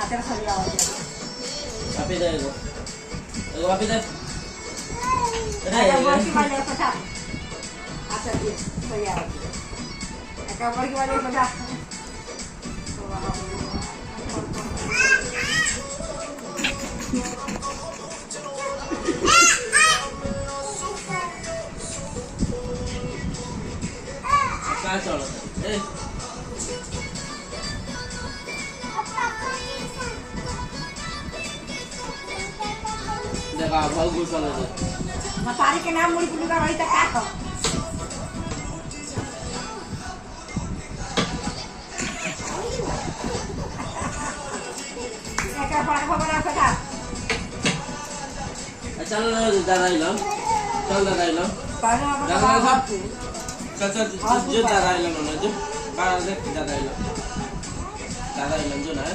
হাতের ছবি আওয়াজ বাপি দে এগো বাপি দে বলছি মানে কথা আচ্ছা দিয়ে ছবি আওয়াজ একা বলছি মানে কথা काय चालत ए देखा भाऊ घुसले मग तारीख के नाम मुड़ी पुलिका रही त का ख एका बड़ा खबर आ का चल दादा इलम चल दादा इलम पाना दादा चल चल जो दादा इलम ना जो बाहर से दादा इलम जो ना